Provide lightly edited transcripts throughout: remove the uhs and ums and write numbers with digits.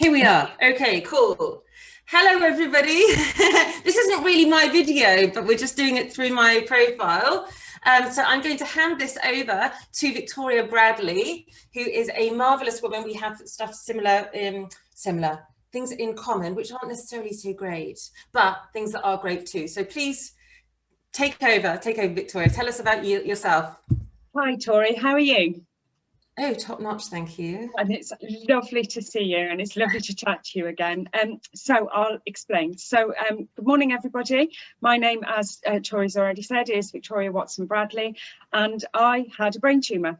Here we are. Okay, cool. Hello, everybody. This isn't really my video, but we're just doing it through my profile. So I'm going to hand this over to Victoria Bradley, who is a marvelous woman. We have stuff similar, things in common, which aren't necessarily so great, but things that are great too. So please take over, Victoria. Tell us about yourself. Hi, Torie. How are you? Oh, top notch, thank you. And it's lovely to see you, and it's lovely to chat to you again. So I'll explain. So good morning, everybody. My name, as Torie's already said, is Victoria Watson Bradley, and I had a brain tumour.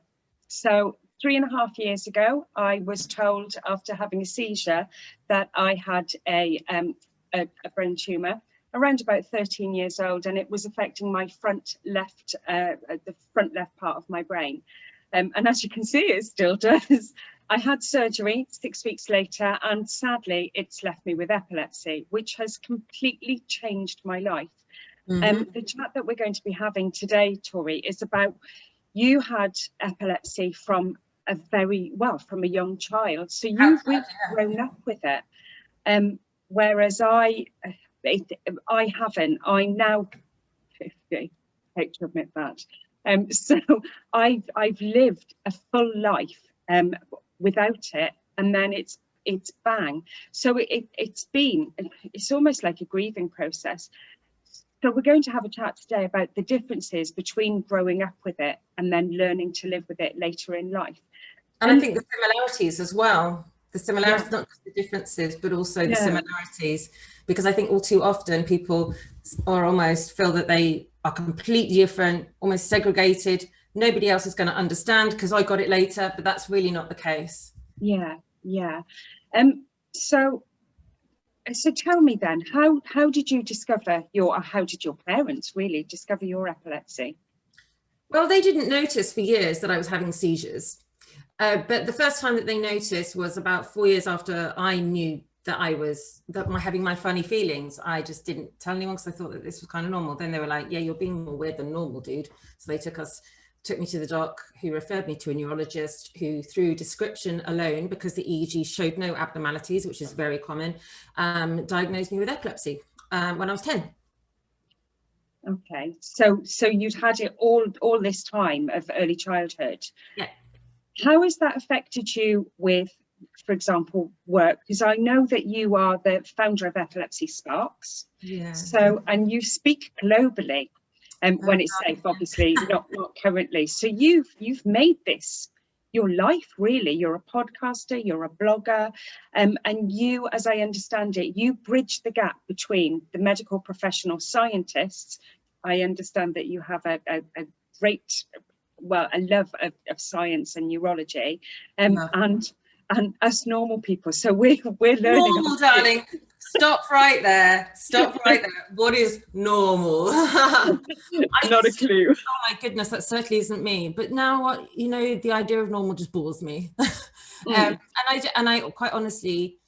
So 3.5 years ago, I was told after having a seizure that I had a brain tumour around about 13 years old, and it was affecting my the front left part of my brain. And as you can see, it still does. I had surgery 6 weeks later, and sadly, it's left me with epilepsy, which has completely changed my life. The chat that we're going to be having today, Torie, is about you had epilepsy from a young child. So you've really grown up with it. Whereas I haven't. I'm now 50. I hate to admit that. So I've lived a full life without it, and then it's bang. So it's almost like a grieving process. So we're going to have a chat today about the differences between growing up with it and then learning to live with it later in life. And I think the similarities as well. The similarities, not just the differences, but also the similarities. Because I think all too often people almost feel that they are completely different, almost segregated. Nobody else is going to understand because I got it later, but that's really not the case. Yeah. So tell me then, how did you discover how did your parents really discover your epilepsy? Well, they didn't notice for years that I was having seizures. But the first time that they noticed was about 4 years after I knew that having my funny feelings. I just didn't tell anyone because I thought that this was kind of normal. Then they were like, yeah, you're being more weird than normal, dude. So they took me to the doc, who referred me to a neurologist who, through description alone, because the EEG showed no abnormalities, which is very common, diagnosed me with epilepsy when I was 10. Okay, so you'd had it all this time of early childhood. Yeah. How has that affected you with, for example, work? Because I know that you are the founder of Epilepsy Sparks. Yeah. So, and you speak globally, when it's safe, obviously, not currently. So you've made this your life, really. You're a podcaster, you're a blogger, and you, as I understand it, you bridge the gap between the medical professional scientists. I understand that you have a great, a love of science and neurology, and us normal people. So we're learning. Normal, darling. Stop right there. What is normal? Not a clue. Oh my goodness, that certainly isn't me. But now, the idea of normal just bores me. And I quite honestly,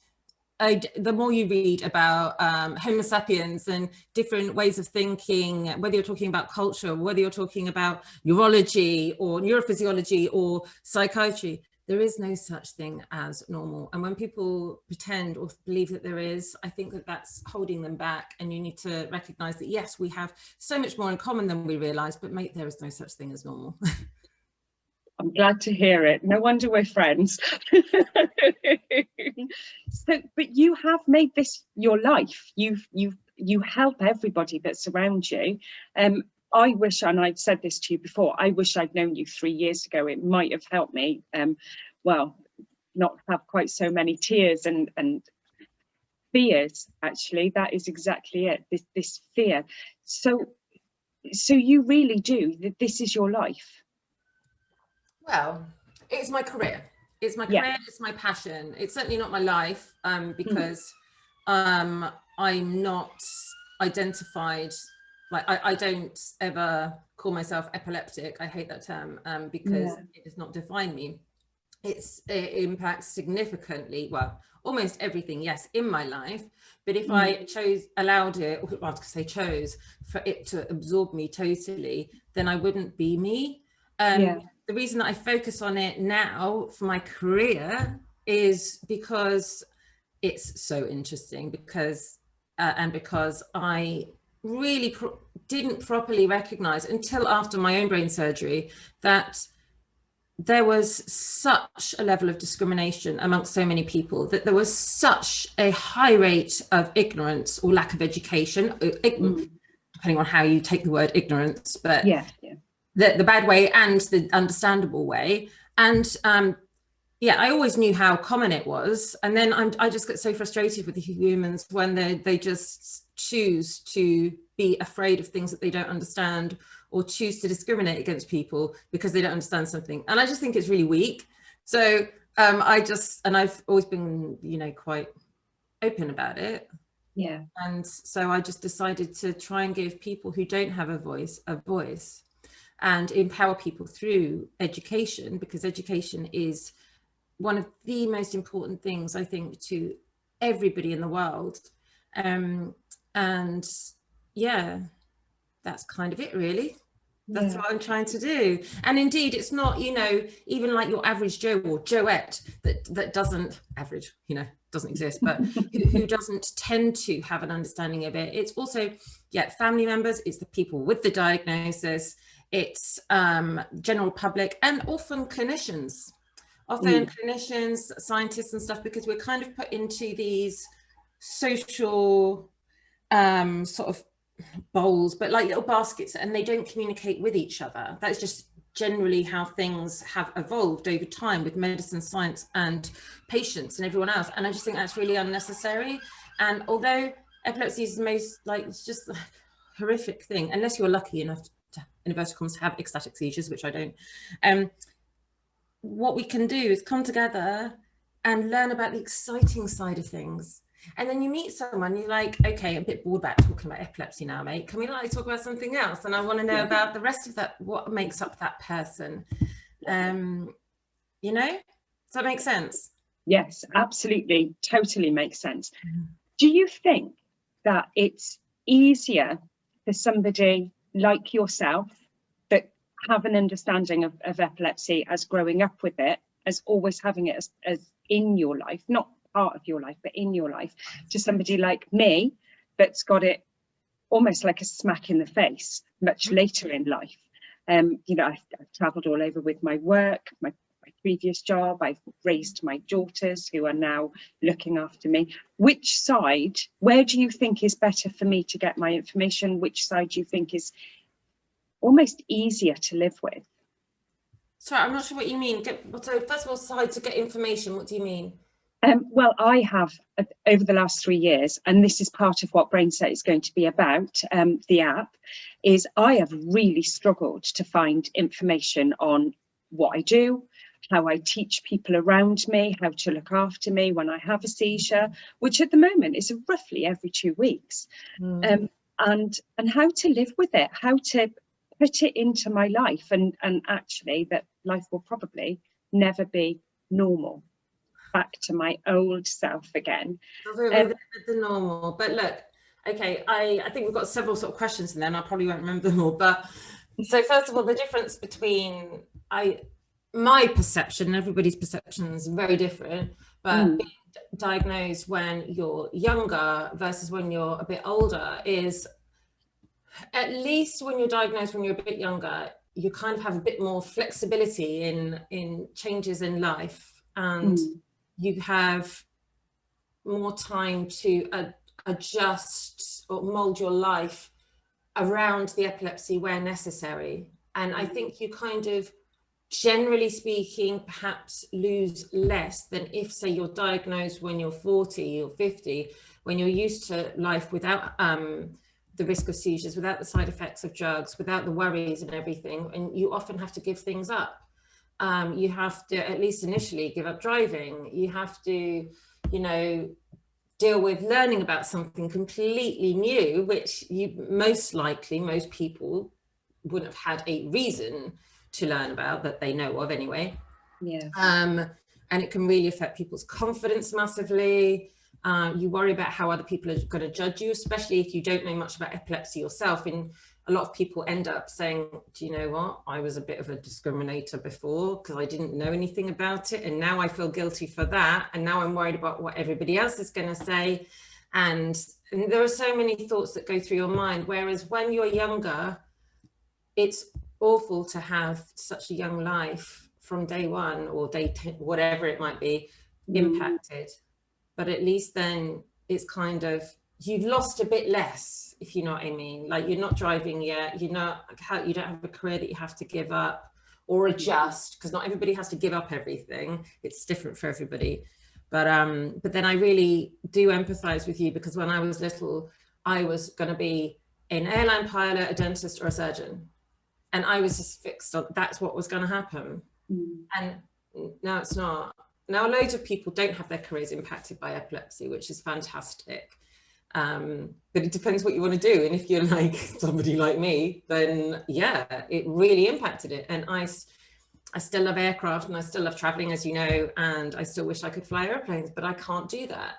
the more you read about Homo sapiens and different ways of thinking, whether you're talking about culture, whether you're talking about neurology or neurophysiology or psychiatry, there is no such thing as normal. And when people pretend or believe that there is, I think that that's holding them back. And you need to recognize that, yes, we have so much more in common than we realize, but mate, there is no such thing as normal. I'm glad to hear it. No wonder we're friends. But you have made this your life. You help everybody that's around you. I wish, and I've said this to you before, I wish I'd known you 3 years ago. It might have helped me, not have quite so many tears and fears, actually. That is exactly it, this fear. So you really do, this is your life. Well, it's my career. It's my career, it's my passion. It's certainly not my life, because I'm not identified. Like I don't ever call myself epileptic. I hate that term because it does not define me. It impacts significantly, well, almost everything, yes, in my life. But if I allowed it, or I was to say chose, for it to absorb me totally, then I wouldn't be me. The reason that I focus on it now for my career is because it's so interesting because I really didn't properly recognize until after my own brain surgery that there was such a level of discrimination amongst so many people, that there was such a high rate of ignorance or lack of education, depending on how you take the word ignorance, but the bad way and the understandable way. And yeah, I always knew how common it was. And then I just get so frustrated with the humans when they just choose to be afraid of things that they don't understand, or choose to discriminate against people because they don't understand something. And I just think it's really weak. So and I've always been, you know, quite open about it. Yeah. And so I just decided to try and give people who don't have a voice, and empower people through education, because education is one of the most important things, I think, to everybody in the world. And yeah, that's kind of it, really. That's what I'm trying to do. And indeed, it's not, you know, even like your average Joe or Joette that doesn't, average, you know, doesn't exist, but who doesn't tend to have an understanding of it. It's also, yeah, family members, it's the people with the diagnosis, it's general public, and often clinicians. Often clinicians, scientists and stuff, because we're kind of put into these social sort of bowls, but like little baskets, and they don't communicate with each other. That's just generally how things have evolved over time with medicine, science, and patients and everyone else. And I just think that's really unnecessary. And although epilepsy is the most, like, it's just a horrific thing, unless you're lucky enough to, in inverted commas, have ecstatic seizures, which I don't. What we can do is come together and learn about the exciting side of things. And then you meet someone, you're like, okay, I'm a bit bored about talking about epilepsy now, mate. Can we like talk about something else? And I want to know about the rest of that, what makes up that person. You know, does that make sense? Yes, absolutely. Totally makes sense. Do you think that it's easier for somebody like yourself that have an understanding of epilepsy, as growing up with it, as always having it as in your life, not part of your life, but in your life, to somebody like me that's got it almost like a smack in the face much later in life? You know, I've travelled all over with my work, my previous job. I've raised my daughters who are now looking after me. Which side, where do you think is better for me to get my information? Which side do you think is almost easier to live with? Sorry, I'm not sure what you mean. So first of all, side to get information, what do you mean? Well, I have, over the last 3 years, and this is part of what BrainSET is going to be about, the app, is I have really struggled to find information on what I do, how I teach people around me, how to look after me when I have a seizure, which at the moment is roughly every 2 weeks, and how to live with it, how to put it into my life, and actually that life will probably never be normal. Back to my old self again. The normal, but look, okay, I think we've got several sort of questions in there, and I probably won't remember them all. But so first of all, the difference between my perception, everybody's perception is very different, but being diagnosed when you're younger versus when you're a bit older is, at least when you're diagnosed when you're a bit younger, you kind of have a bit more flexibility in changes in life, and you have more time to adjust or mold your life around the epilepsy where necessary. And I think you kind of, generally speaking, perhaps lose less than if, say, you're diagnosed when you're 40 or 50, when you're used to life without the risk of seizures, without the side effects of drugs, without the worries and everything. And you often have to give things up. You have to, at least initially, give up driving. You have to, you know, deal with learning about something completely new, which most people wouldn't have had a reason to learn about, that they know of anyway. Yeah. And it can really affect people's confidence massively. You worry about how other people are going to judge you, especially if you don't know much about epilepsy yourself. And a lot of people end up saying, do you know what, I was a bit of a discriminator before because I didn't know anything about it, and now I feel guilty for that, and now I'm worried about what everybody else is going to say, and there are so many thoughts that go through your mind. Whereas when you're younger, it's awful to have such a young life from day one or day 10, whatever it might be, impacted. But at least then it's kind of, you've lost a bit less, if you know what I mean. Like, you're not driving yet, you don't have a career that you have to give up or adjust, because not everybody has to give up everything. It's different for everybody. But then I really do empathize with you, because when I was little, I was going to be an airline pilot, a dentist, or a surgeon. And I was just fixed on that's what was going to happen. And now it's not. Now, loads of people don't have their careers impacted by epilepsy, which is fantastic. But it depends what you want to do. And if you're like somebody like me, then yeah, it really impacted it. And I still love aircraft, and I still love traveling, as you know, and I still wish I could fly airplanes, but I can't do that.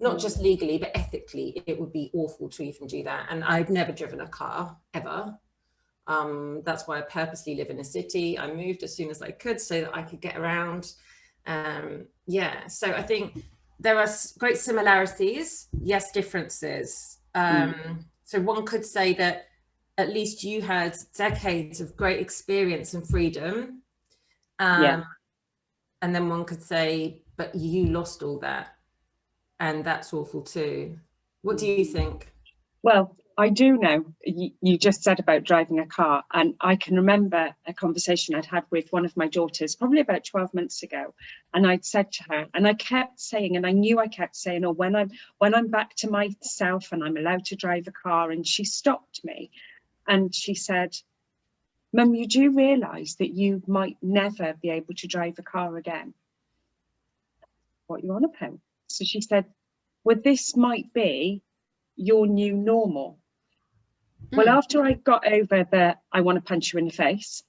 Not just legally, but ethically, it would be awful to even do that. And I've never driven a car, ever. That's why I purposely live in a city. I moved as soon as I could so that I could get around. Yeah, so I think there are great similarities, yes, differences. So one could say that at least you had decades of great experience and freedom. And then one could say, but you lost all that, and that's awful too. What do you think? Well, I do know, you just said about driving a car, and I can remember a conversation I'd had with one of my daughters probably about 12 months ago, and I'd said to her, and I kept saying, and I knew I kept saying, oh, when I'm back to myself and I'm allowed to drive a car, and she stopped me and she said, Mum, you do realise that you might never be able to drive a car again? What are you on about? So she said, well, this might be your new normal. Well, after I got over the I want to punch you in the face,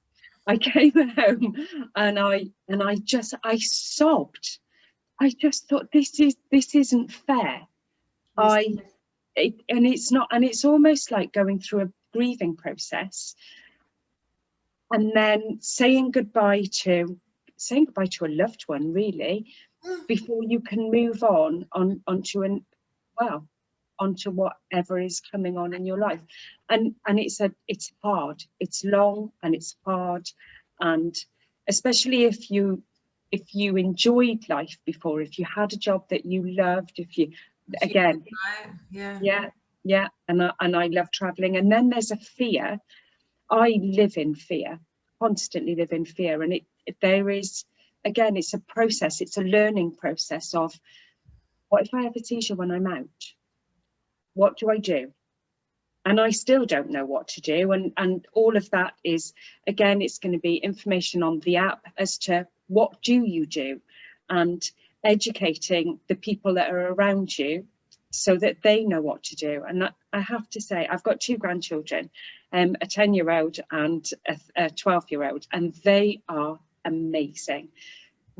I came home and I sobbed. I just thought, this isn't fair. And it's not, and it's almost like going through a grieving process and then saying goodbye to a loved one, really, before you can move onto whatever is coming on in your life. And it's hard, it's long, and it's hard. And especially if you enjoyed life before, if you had a job that you loved, if you, again, and I love traveling. And then there's a fear. I live in fear, constantly live in fear. And there is, again, it's a process, it's a learning process of, what if I have a seizure when I'm out? What do I do? And I still don't know what to do. And all of that is, again, it's going to be information on the app as to what do you do, and educating the people that are around you so that they know what to do. And I have to say, I've got two grandchildren, a 10-year-old and a 12-year-old, and they are amazing.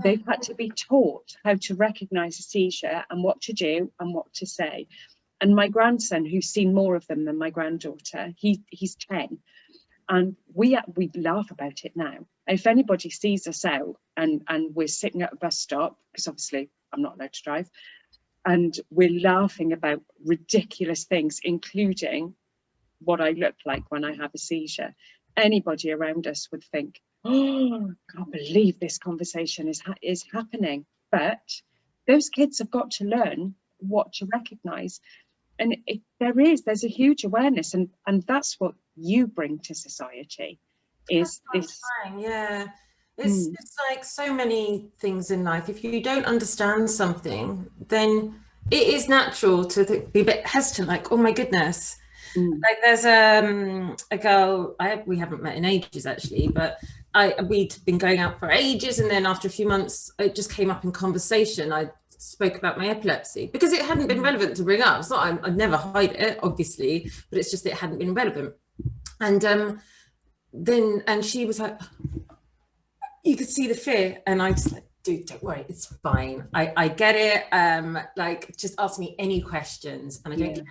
They've had to be taught how to recognise a seizure and what to do and what to say. And my grandson, who's seen more of them than my granddaughter, he's 10, and we laugh about it now. If anybody sees us out and we're sitting at a bus stop, because obviously I'm not allowed to drive, and we're laughing about ridiculous things, including what I look like when I have a seizure, anybody around us would think, oh, I can't believe this conversation is happening. But those kids have got to learn what to recognise. And there's a huge awareness, and that's what you bring to society, is this. Yeah, it's like so many things in life. If you don't understand something, then it is natural to be a bit hesitant, like, oh my goodness. Like there's a girl, we haven't met in ages actually, but we'd been going out for ages, and then after a few months it just came up in conversation. I spoke about my epilepsy because it hadn't been relevant to bring up. It's not, I'd never hide it, obviously, but it's just it hadn't been relevant. And and she was like, you could see the fear, and I just like, dude, don't worry, it's fine. I get it. Like, just ask me any questions, and I don't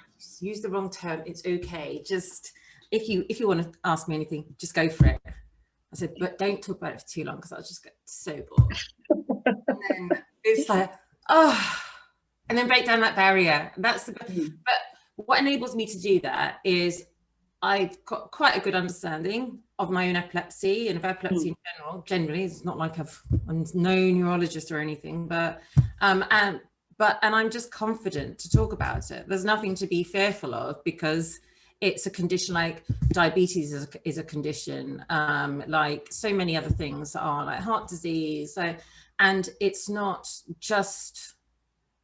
use the wrong term. It's okay. Just if you want to ask me anything, just go for it. I said, but don't talk about it for too long because I'll just get so bored. And then it's like, oh, and then break down that barrier. That's but what enables me to do that is I've got quite a good understanding of my own epilepsy and of epilepsy in general. Generally, it's not like I'm no neurologist or anything, but and I'm just confident to talk about it. There's nothing to be fearful of because it's a condition like diabetes is a condition, like so many other things are, like heart disease. So, and it's not just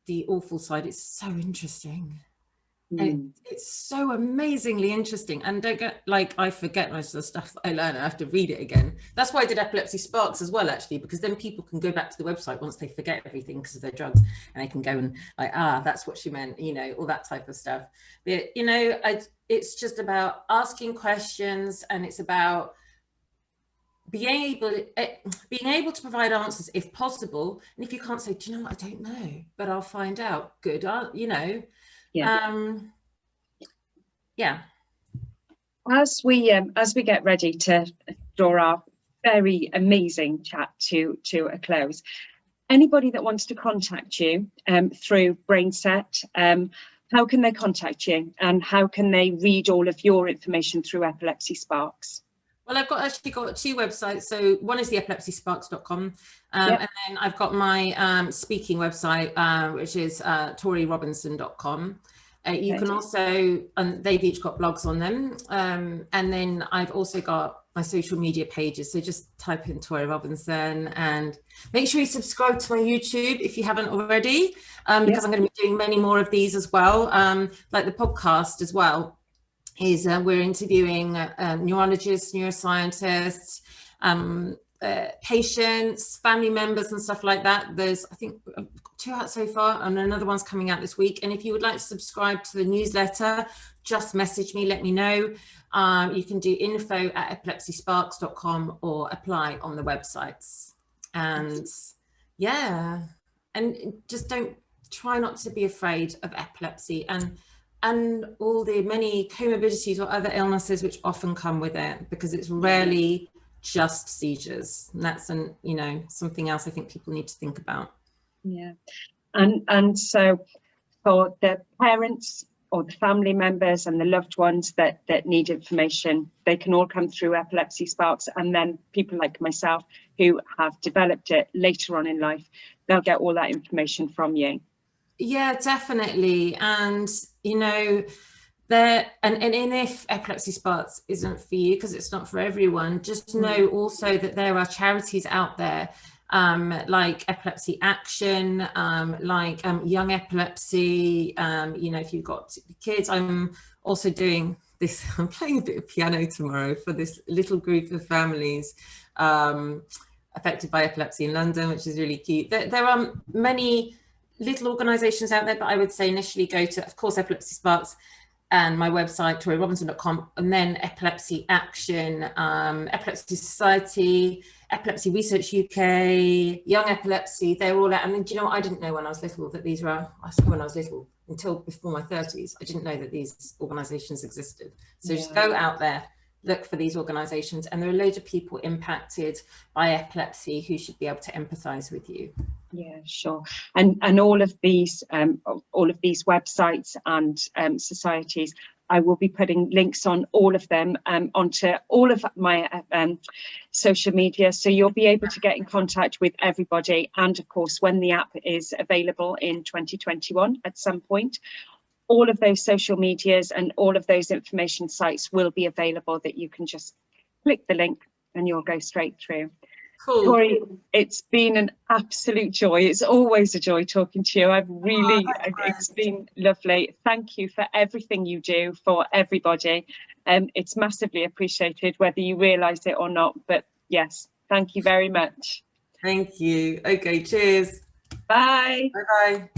the awful side, it's so interesting. And it's so amazingly interesting. And don't get like, I forget most of the stuff that I learn. I have to read it again. That's why I did Epilepsy Sparks as well, actually, because then people can go back to the website once they forget everything because of their drugs, and they can go and like, that's what she meant, you know, all that type of stuff. But, you know, it's just about asking questions, and it's about being able to provide answers if possible. And if you can't say, do you know what, I don't know, but I'll find out. Good, you know. Yeah. As we get ready to draw our very amazing chat to a close, anybody that wants to contact you through BrainSET, how can they contact you, and how can they read all of your information through Epilepsy Sparks? Well, I've actually got two websites. So one is the epilepsysparks.com, and then I've got my speaking website, which is torierobinson.com. You can also, and they've each got blogs on them. And then I've also got my social media pages. So just type in Torie Robinson, and make sure you subscribe to my YouTube if you haven't already, because I'm going to be doing many more of these as well, like the podcast as well. Is we're interviewing neurologists, neuroscientists, patients, family members and stuff like that. There's, I think, 2 out so far, and another one's coming out this week. And if you would like to subscribe to the newsletter, just message me, let me know. You can do info@epilepsysparks.com or apply on the websites. And yeah, and just try not to be afraid of epilepsy and all the many comorbidities or other illnesses which often come with it, because it's rarely just seizures. And that's something else I think people need to think about. Yeah. And so for the parents or the family members and the loved ones that need information, they can all come through Epilepsy Sparks, and then people like myself who have developed it later on in life, they'll get all that information from you. Yeah, definitely. And you know, and if Epilepsy Sparks isn't for you, because it's not for everyone, just know also that there are charities out there, like Epilepsy Action, like Young Epilepsy. You know, if you've got kids, I'm also doing this. I'm playing a bit of piano tomorrow for this little group of families affected by epilepsy in London, which is really cute. There are many little organisations out there, but I would say initially go to, of course, Epilepsy Sparks and my website, torierobinson.com, and then Epilepsy Action, Epilepsy Society, Epilepsy Research UK, Young Epilepsy, they're all out. And do you know what? I didn't know when I was little that these were, when I was little, until before my 30s, I didn't know that these organisations existed. So just go out there, look for these organisations, and there are loads of people impacted by epilepsy who should be able to empathise with you. Yeah, sure. And all of these websites and societies, I will be putting links on all of them onto all of my social media, so you'll be able to get in contact with everybody. And of course, when the app is available in 2021 at some point, all of those social medias and all of those information sites will be available, that you can just click the link and you'll go straight through. Cool. Torie, it's been an absolute joy. It's always a joy talking to you. It's been lovely. Thank you for everything you do for everybody. It's massively appreciated, whether you realise it or not. But yes, thank you very much. Thank you. Okay, cheers. Bye. Bye-bye.